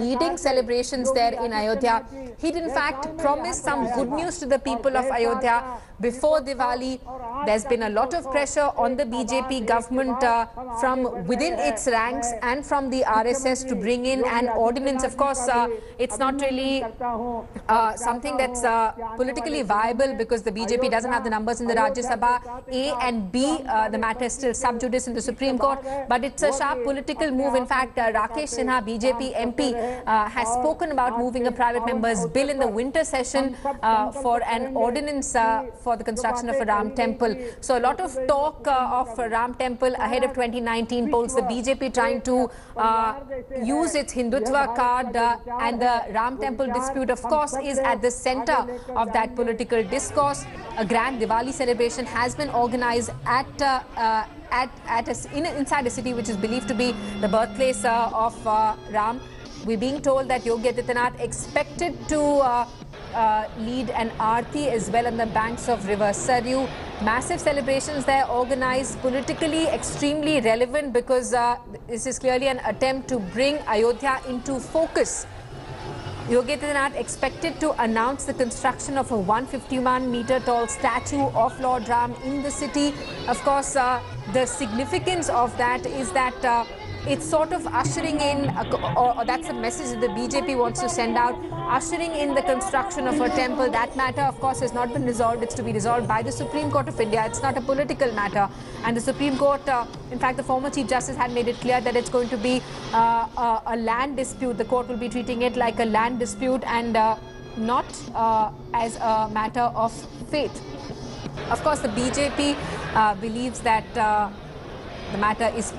leading celebrations there in Ayodhya. He'd in fact promised some good news to the people of Ayodhya before Diwali. There's been a lot of pressure on the BJP government from within its ranks and from the RSS to bring in an ordinance. Of course, it's not really something that's politically viable because the BJP doesn't have the numbers in the Rajya Sabha. A and B, the matter is still sub judice in the Supreme Court, but it's a sharp political move. In fact, Rakesh Sinha, BJP MP, has spoken about moving a private member's bill in the winter session for an ordinance for the construction of a Ram temple. So a lot of talk of Ram temple ahead of 2019 polls. The BJP trying to use its Hindutva card, and the Ram temple dispute, of course, is at the center of that political discourse. A grand Diwali celebration has been organized inside a city which is believed to be the birthplace of Ram. We're being told that Yogi Adityanath expected to lead an aarti as well on the banks of River Saryu. Massive celebrations there, organized, politically extremely relevant, because this is clearly an attempt to bring Ayodhya into focus. Yogi Adityanath expected to announce the construction of a 151-meter tall statue of Lord Ram in the city. Of course, the significance of that is that it's sort of ushering in, or that's the message that the BJP wants to send out, ushering in the construction of a temple. That matter, of course, has not been resolved. It's to be resolved by the Supreme Court of India. It's not a political matter. And the Supreme Court, in fact, the former Chief Justice had made it clear that it's going to be a land dispute. The court will be treating it like a land dispute and not as a matter of faith. Of course, the BJP believes that the matter is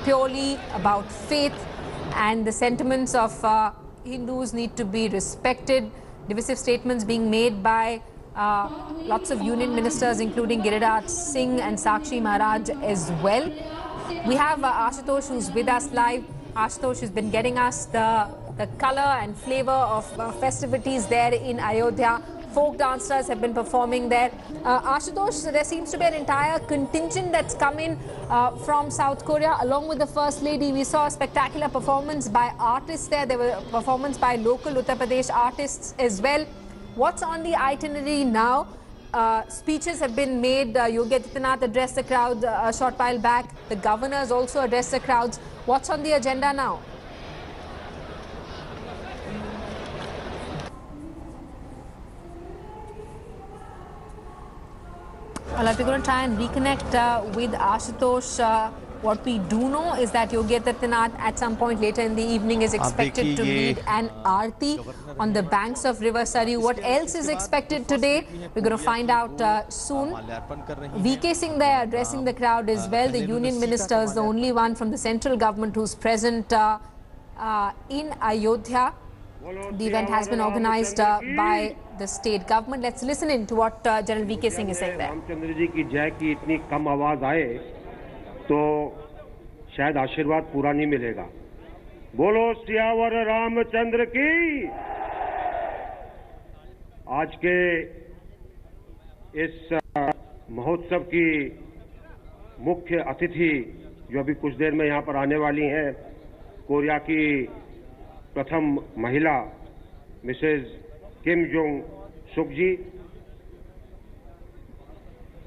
purely about faith, and the sentiments of Hindus need to be respected. Divisive statements being made by lots of union ministers, including Giriraj Singh and Sakshi Maharaj as well. We have Ashutosh, who's with us live. Ashutosh has been getting us the color and flavor of festivities there in Ayodhya. Folk dancers have been performing there. Ashutosh, there seems to be an entire contingent that's come in from South Korea, along with the First Lady. We saw a spectacular performance by artists there. There were performance by local Uttar Pradesh artists as well. What's on the itinerary now? Speeches have been made. Yogi Adityanath addressed the crowd a short while back. The governors also addressed the crowds. What's on the agenda now? Well, if we're going to try and reconnect with Ashutosh, what we do know is that Yogi Adityanath at some point later in the evening is expected to lead an aarti on the banks of River Saryu. What else is expected today? We're going to find out soon. VK Singh there addressing the crowd as well. The union minister is the only one from the central government who's present in Ayodhya. The event has been organized by the state government. Let's listen in to what General VK Singh is saying there. Ramchandra ji की जय की इतनी कम आवाज आए तो शायद आशीर्वाद पूरा नहीं मिलेगा। बोलो सियावर रामचंद्र की। आज के इस महोत्सव की मुख्य अतिथि जो अभी कुछ देर में यहाँ पर आने वाली हैं, कोरिया की प्रथम महिला मिसेज किम जोंग सुक जी,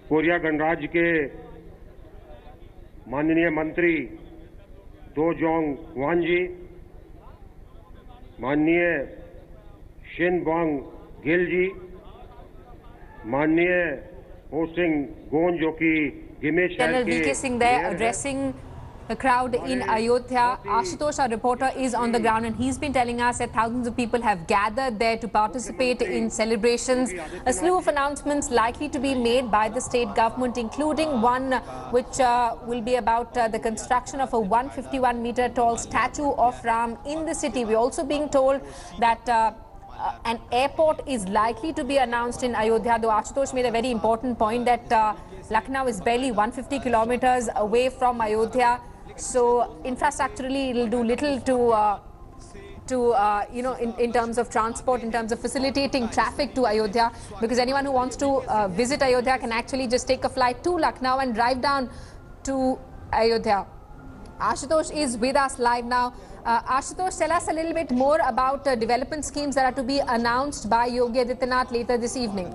कोरिया गणराज्य के माननीय मंत्री दो जोंग वान जी, माननीय शिन बोंग गिल जी, माननीय हो सिंह गोन जो कि गिमे शहर के VK Singh there addressing the crowd in Ayodhya. Ashutosh, our reporter, is on the ground and he's been telling us that thousands of people have gathered there to participate in celebrations. A slew of announcements likely to be made by the state government, including one which will be about the construction of a 151-meter tall statue of Ram in the city. We're also being told that an airport is likely to be announced in Ayodhya, though Ashutosh made a very important point that Lucknow is barely 150 kilometers away from Ayodhya. So infrastructurally, it will do little to you know, in terms of transport, in terms of facilitating traffic to Ayodhya, because anyone who wants to visit Ayodhya can actually just take a flight to Lucknow and drive down to Ayodhya. Ashutosh is with us live now. Ashutosh, tell us a little bit more about development schemes that are to be announced by Yogi Adityanath later this evening.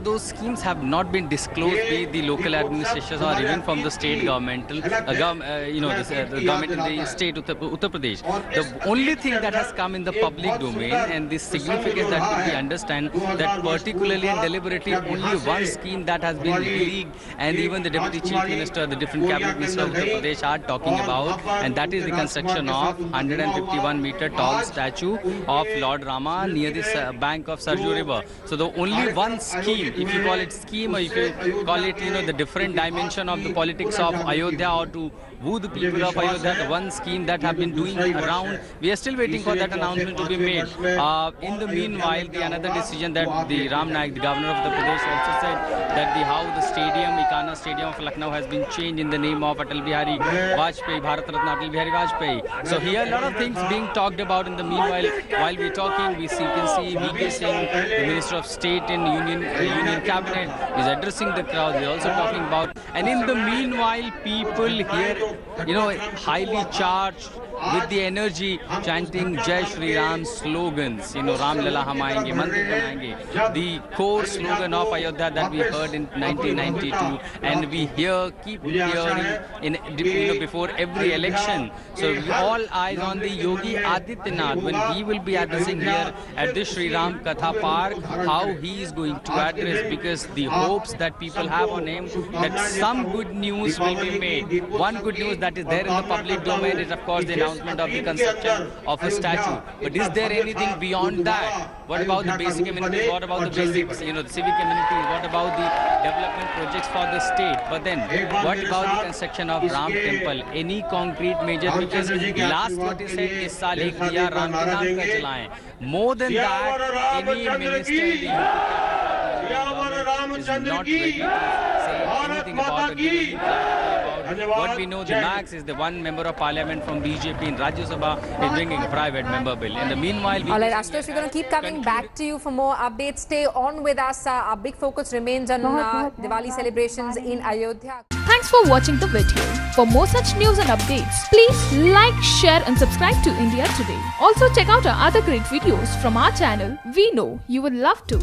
Those schemes have not been disclosed by the local administrations or even from the state governmental, the government in the state Uttar Pradesh. The only thing that has come in the public domain, and the significance that we understand that particularly and deliberately only one scheme that has been leaked, and even the Deputy Chief Minister, the different cabinet ministers of Uttar Pradesh are talking about, and that is the construction of 151 meter tall statue of Lord Rama near the bank of Sarju River. So the only one scheme, if you call it scheme or if you call it, the different dimension of the politics of Ayodhya or to woo the people of Ayodhya, the one scheme that have been doing around, we are still waiting for that announcement to be made. In the meanwhile, the another decision that the Ram Naik, the governor of Uttar Pradesh, also said that how the stadium, Ikana Stadium of Lucknow, has been changed in the name of Atal Bihari Vajpayee, Bharat Ratna Atal Bihari Vajpayee. So here a lot of things being talked about in the meanwhile. While we're talking, we can see VK Singh, the Minister of State in Union Cabinet, is addressing the crowd. We're also talking about, and in the meanwhile, people here, highly charged with the energy, chanting Jai Shri Ram slogans, Ram Lala Hum Aayenge, Mandir Banayenge, the core slogan of Ayodhya that we heard in 1992, and we keep hearing before every election. So all eyes on the Yogi Adityanath when he will be addressing here at the Shri Ram Katha Park, how he is going to address, because the hopes that people have on him that some good news will be made. One good news that is there in the public domain is, of course, the announcement of the construction of a statue. But is there anything beyond that? What about the basic amenities? What about the basics, the civic amenities? What about the development projects for the state? But then, what about the construction of Ram Temple? Any concrete measure? Because last what he said, is saal ek diya Ram ke naam ka jalaएं. More than that, any minister in the UP is not ready to say anything about it. What we know, the max is the one member of parliament from BJP in Rajya Sabha is bringing a private member bill. In the meanwhile, all right, Ashutosh, we're going to keep coming back to you for more updates. Stay on with us. Our big focus remains on Diwali celebrations in Ayodhya. Thanks for watching the video. For more such news and updates, please like, share and subscribe to India Today. Also check out our other great videos from our channel. We know you would love to.